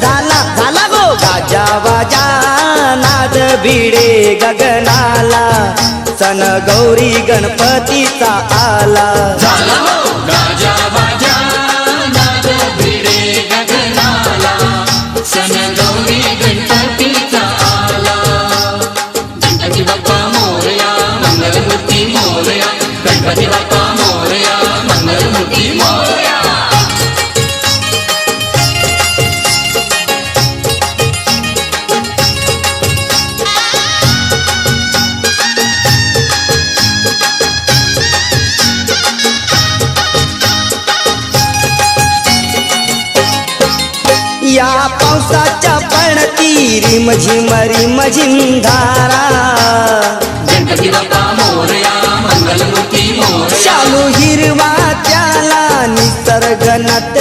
झाला झाला गो गाजा वाजा नाद भिडे गगनाला सण गौरी गणपतीचा आला झाला हो गाजा बाजा नाद भिडे गगनाला सण गौरी गणपतीचा आला गणपती बाप्पा मोरया मंगलमूर्ती मोरया गणपती बाप्पा मोरया मंगलमूर्ती मोरया या पावसाच्या पडती रिमझिम रिमझिम धारा गणपती बाप्पा मोरया मंगलमूर्ती मोरया शालू हिरवा त्याला निसर्ग नट